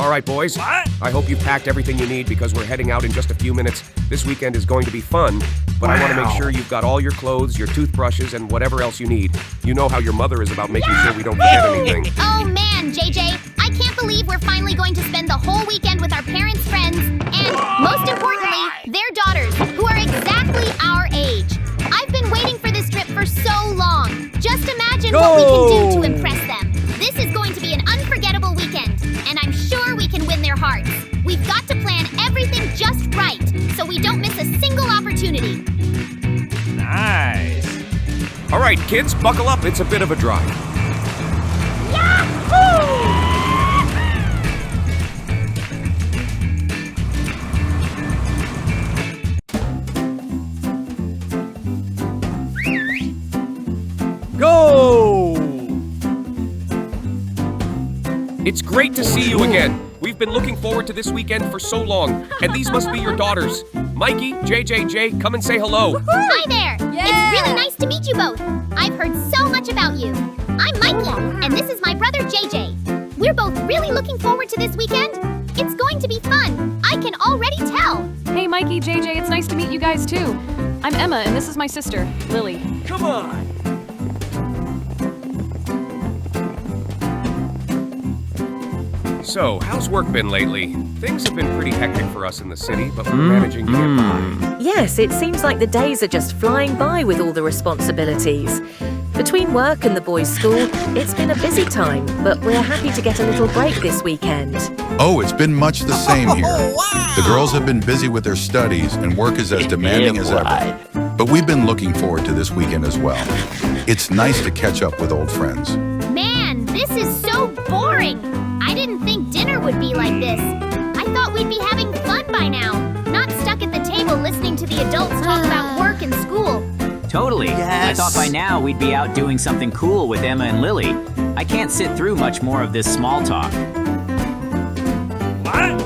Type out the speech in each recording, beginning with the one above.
All right, boys. What? I hope you've packed everything you need because we're heading out in just a few minutes. This weekend is going to be fun, but I want to make sure you've got all your clothes, your toothbrushes, and whatever else you need. You know how your mother is about making sure we don't forget anything. Oh man, JJ, I can't believe we're finally going to spend the whole weekend with our parents' friends, and most importantly, their daughters, who are exactly our age. I've been waiting for this trip for so long. Just imagine what we can do to impress them. This is going to be an unforgettable weekend, and I'm sure we can win their hearts. We've got to plan everything just right, so we don't miss a single opportunity. Nice. All right, kids, buckle up. It's a bit of a drive. Go! It's great to see you again. We've been looking forward to this weekend for so long, and these must be your daughters. Mikey, JJ, come and say hello. Hi there! Yeah. It's really nice to meet you both. I've heard so much about you. I'm Mikey, and this is my brother JJ. We're both really looking forward to this weekend. It's going to be fun. I can already tell. Hey, Mikey, JJ, it's nice to meet you guys too. I'm Emma, and this is my sister, Lily. Come on. So, how's work been lately? Things have been pretty hectic for us in the city, but we're managing to get by. Yes, it seems like the days are just flying by with all the responsibilities. Between work and the boys' school, it's been a busy time, but we're happy to get a little break this weekend. Oh, it's been much the same here. The girls have been busy with their studies and work is as demanding as ever. But we've been looking forward to this weekend as well. It's nice to catch up with old friends. Man, this is so boring. I didn't think dinner would be like this. I thought we'd be having fun by now, not stuck at the table listening to the adults talk about work and school. Totally. Yes. I thought by now we'd be out doing something cool with Emma and Lily. I can't sit through much more of this small talk. What?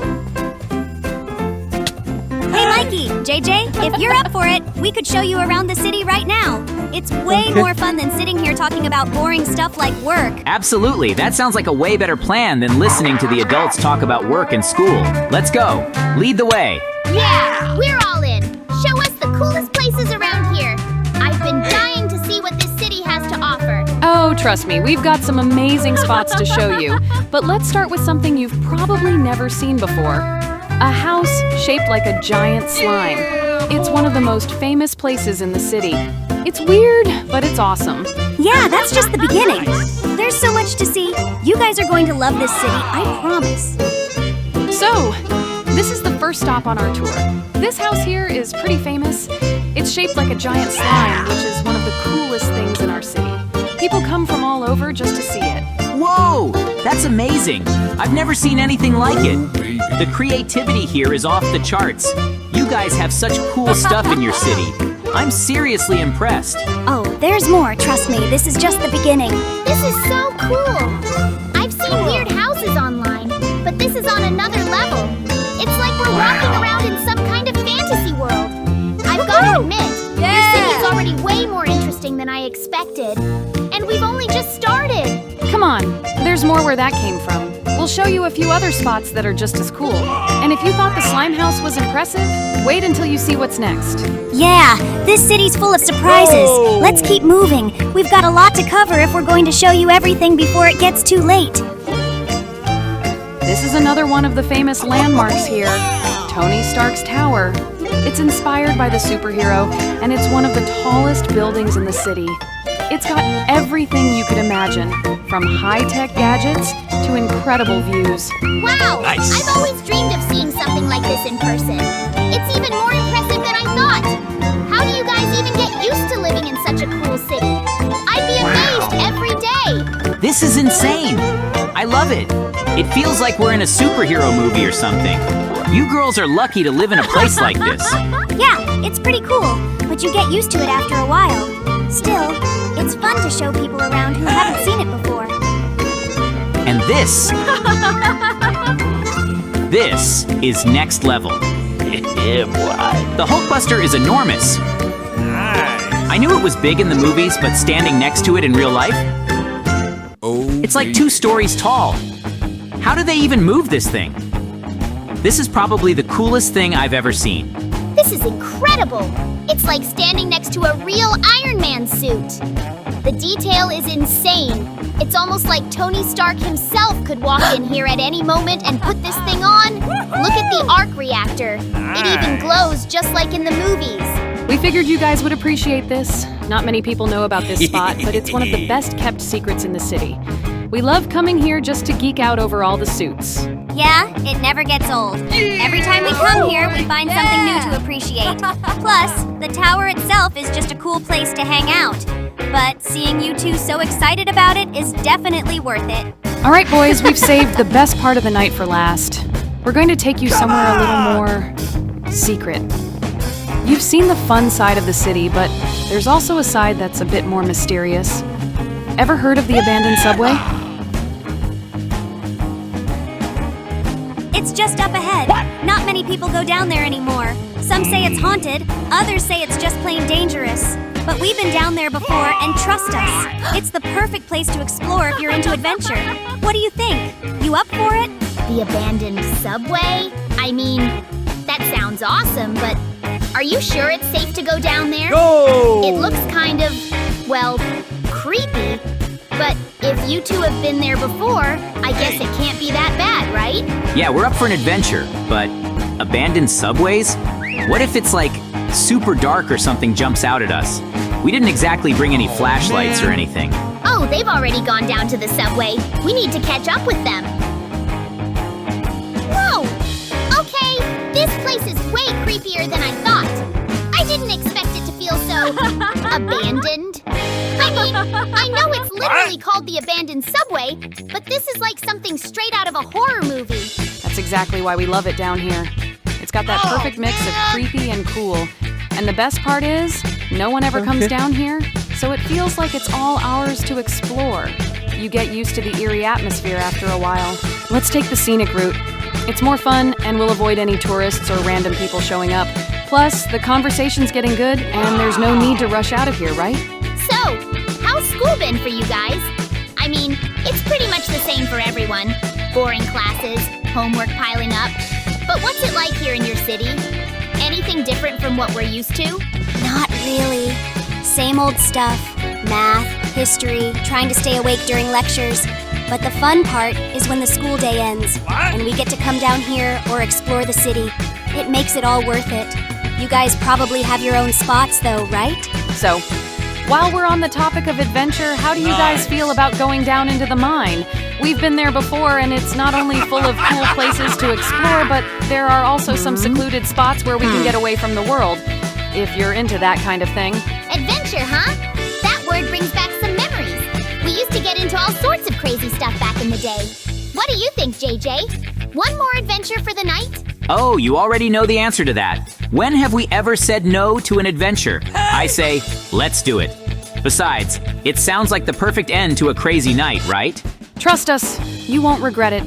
Hey Mikey, JJ, if you're up for it, we could show you around the city right now. It's way more fun than sitting here talking about boring stuff like work. Absolutely. That sounds like a way better plan than listening to the adults talk about work and school. Let's go. Lead the way. Yeah, we're all in. Show us the coolest places around here. I've been dying to see what this city has to offer. Oh, trust me, we've got some amazing spots to show you. But let's start with something you've probably never seen before. A house shaped like a giant slime. It's one of the most famous places in the city. It's weird, but it's awesome. Yeah, that's just the beginning. There's so much to see. You guys are going to love this city, I promise. So, this is the first stop on our tour. This house here is pretty famous. It's shaped like a giant slime, which is one of the coolest things in our city. People come from all over just to see it. Whoa! That's amazing. I've never seen anything like it. The creativity here is off the charts. You guys have such cool stuff in your city. I'm seriously impressed. Oh, there's more, trust me. This is just the beginning. This is so cool. I've seen weird houses online, but this is on another level. It's like we're walking around in some kind of fantasy world. I've got to admit, your city is already way more interesting than I expected. And we've only just started. Come on, there's more where that came from. We'll show you a few other spots that are just as cool. And if you thought the slime house was impressive, wait until you see what's next. Yeah, this city's full of surprises. Let's keep moving. We've got a lot to cover if we're going to show you everything before it gets too late. This is another one of the famous landmarks here, Tony Stark's Tower. It's inspired by the superhero, and it's one of the tallest buildings in the city. It's got everything you could imagine, from high-tech gadgets to incredible views. Wow! Nice. I've always dreamed of seeing something like this in person. It's even more impressive than I thought. How do you guys even get used to living in such a cool city? I'd be amazed every day. This is insane. I love it. It feels like we're in a superhero movie or something. You girls are lucky to live in a place like this. Yeah, it's pretty cool, but you get used to it after a while. Still, it's fun to show people around who haven't seen it before. And this is next level. The Hulkbuster is enormous. Nice. I knew it was big in the movies, but standing next to it in real life, it's like 2 stories tall. How do they even move this thing? This is probably the coolest thing I've ever seen. This is incredible! It's like standing next to a real Iron Man suit. The detail is insane. It's almost like Tony Stark himself could walk in here at any moment and put this thing on. Look at the arc reactor. It even glows just like in the movies. We figured you guys would appreciate this. Not many people know about this spot, but it's one of the best kept secrets in the city. We love coming here just to geek out over all the suits. Yeah, it never gets old. Every time we come here, we find something new to appreciate. Plus, the tower itself is just a cool place to hang out. But seeing you two so excited about it is definitely worth it. All right, boys, we've saved the best part of the night for last. We're going to take you somewhere a little more secret. You've seen the fun side of the city, but there's also a side that's a bit more mysterious. Ever heard of the abandoned subway? It's just up ahead. Not many people go down there anymore. Some say it's haunted, others say it's just plain dangerous. But we've been down there before, and trust us, it's the perfect place to explore if you're into adventure. What do you think? You up for it? The abandoned subway? I mean, that sounds awesome, but are you sure it's safe to go down there? Go! It looks kind of, well, creepy. But if you two have been there before, I guess it can't be that bad, right? Yeah, we're up for an adventure, but abandoned subways? What if it's like super dark or something jumps out at us? We didn't exactly bring any flashlights or anything. Oh, they've already gone down to the subway. We need to catch up with them. Whoa! Okay, this place is way creepier than I thought. I didn't expect it to feel so abandoned. I mean, I know it's literally called the abandoned subway, but this is like something straight out of a horror movie. That's exactly why we love it down here. It's got that perfect mix of creepy and cool. And the best part is, no one ever comes down here, so it feels like it's all ours to explore. You get used to the eerie atmosphere after a while. Let's take the scenic route. It's more fun, and we'll avoid any tourists or random people showing up. Plus, the conversation's getting good, and there's no need to rush out of here, right? So, how's school been for you guys? I mean, it's pretty much the same for everyone. Boring classes, homework piling up. But what's it like here in your city? Anything different from what we're used to? Not really. Same old stuff. Math, history, trying to stay awake during lectures. But the fun part is when the school day ends and we get to come down here or explore the city. It makes it all worth it. You guys probably have your own spots though, right? So, while we're on the topic of adventure, how do you guys feel about going down into the mine? We've been there before, and it's not only full of cool places to explore, but there are also some secluded spots where we can get away from the world, if you're into that kind of thing. Adventure, huh? That word brings back some memories. We used to get into all sorts of crazy stuff back in the day. What do you think, JJ? One more adventure for the night? Oh, you already know the answer to that. When have we ever said no to an adventure? I say, let's do it. Besides, it sounds like the perfect end to a crazy night, right? Trust us, you won't regret it.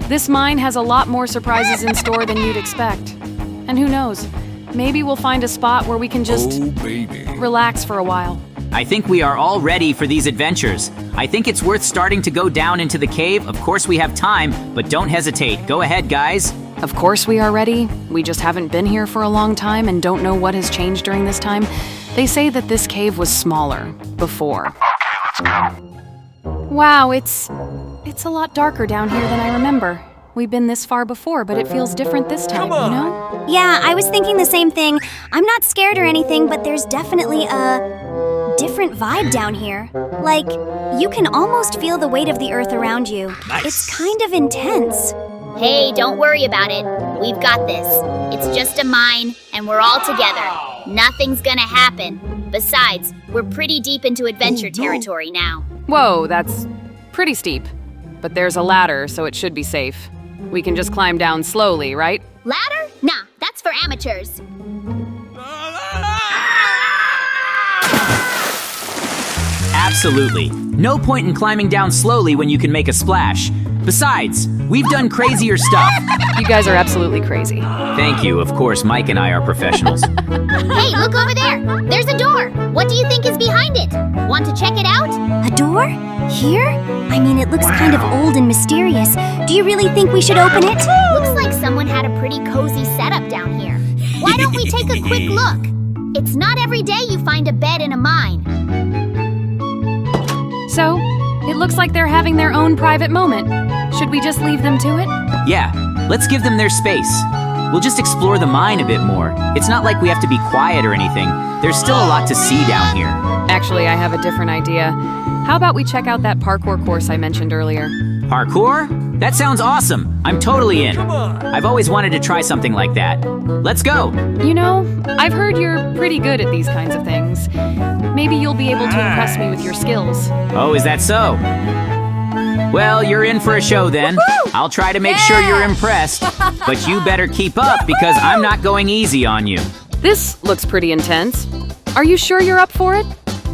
This mine has a lot more surprises in store than you'd expect. And who knows, maybe we'll find a spot where we can just relax for a while. I think we are all ready for these adventures. I think it's worth starting to go down into the cave. Of course we have time, but don't hesitate. Go ahead, guys. Of course we are ready. We just haven't been here for a long time and don't know what has changed during this time. They say that this cave was smaller before. Okay, let's go. Wow, it's a lot darker down here than I remember. We've been this far before, but it feels different this time, you know? Yeah, I was thinking the same thing. I'm not scared or anything, but there's definitely a different vibe down here. Like, you can almost feel the weight of the earth around you. Nice. It's kind of intense. Hey, don't worry about it. We've got this. It's just a mine, and we're all together. Nothing's gonna happen. Besides, we're pretty deep into adventure territory now. Whoa, that's pretty steep. But there's a ladder, so it should be safe. We can just climb down slowly, right? Ladder? Nah, that's for amateurs. Absolutely. No point in climbing down slowly when you can make a splash. Besides, we've done crazier stuff. You guys are absolutely crazy. Thank you. Of course, Mike and I are professionals. Hey, look over there. There's a door. What do you think is behind it? Want to check it out? A door? Here? I mean, it looks kind of old and mysterious. Do you really think we should open it? Looks like someone had a pretty cozy setup down here. Why don't we take a quick look? It's not every day you find a bed in a mine. So, it looks like they're having their own private moment. Should we just leave them to it? Yeah, let's give them their space. We'll just explore the mine a bit more. It's not like we have to be quiet or anything. There's still a lot to see down here. Actually, I have a different idea. How about we check out that parkour course I mentioned earlier? Parkour? That sounds awesome. I'm totally in. I've always wanted to try something like that. Let's go. You know, I've heard you're pretty good at these kinds of things. Maybe you'll be able to impress me with your skills. Oh, is that so? Well, you're in for a show then. I'll try to make sure you're impressed, but you better keep up because I'm not going easy on you. This looks pretty intense. Are you sure you're up for it?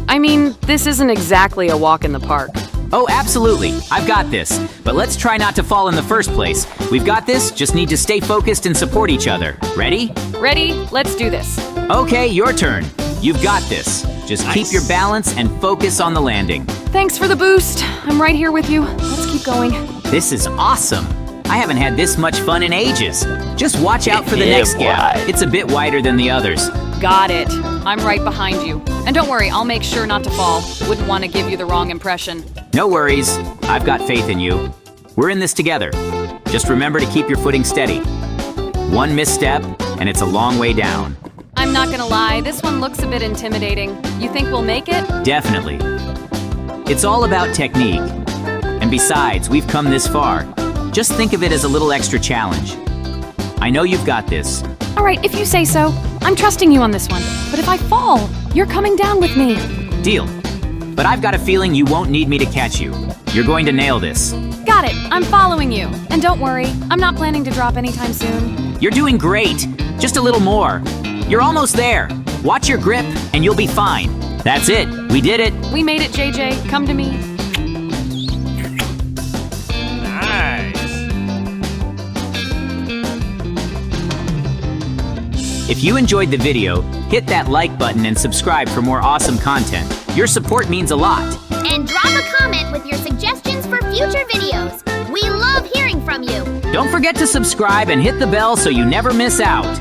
I mean, this isn't exactly a walk in the park. Oh, absolutely. I've got this. But let's try not to fall in the first place. We've got this, just need to stay focused and support each other. Ready? Ready? Let's do this. Okay, your turn. You've got this. Just keep your balance and focus on the landing. Thanks for the boost. I'm right here with you. Let's keep going. This is awesome. I haven't had this much fun in ages. Just watch out for the next gap. It's a bit wider than the others. Got it. I'm right behind you. And don't worry, I'll make sure not to fall. Wouldn't want to give you the wrong impression. No worries. I've got faith in you. We're in this together. Just remember to keep your footing steady. One misstep, and it's a long way down. I'm not gonna lie, this one looks a bit intimidating. You think we'll make it? Definitely. It's all about technique. And besides, we've come this far. Just think of it as a little extra challenge. I know you've got this. All right, if you say so. I'm trusting you on this one. But if I fall, you're coming down with me. Deal. But I've got a feeling you won't need me to catch you. You're going to nail this. Got it. I'm following you. And don't worry, I'm not planning to drop anytime soon. You're doing great. Just a little more. You're almost there. Watch your grip, and you'll be fine. That's it. We did it. We made it, JJ. Come to me. Nice. If you enjoyed the video, hit that like button and subscribe for more awesome content. Your support means a lot. And drop a comment with your suggestions for future videos. We love hearing from you. Don't forget to subscribe and hit the bell so you never miss out.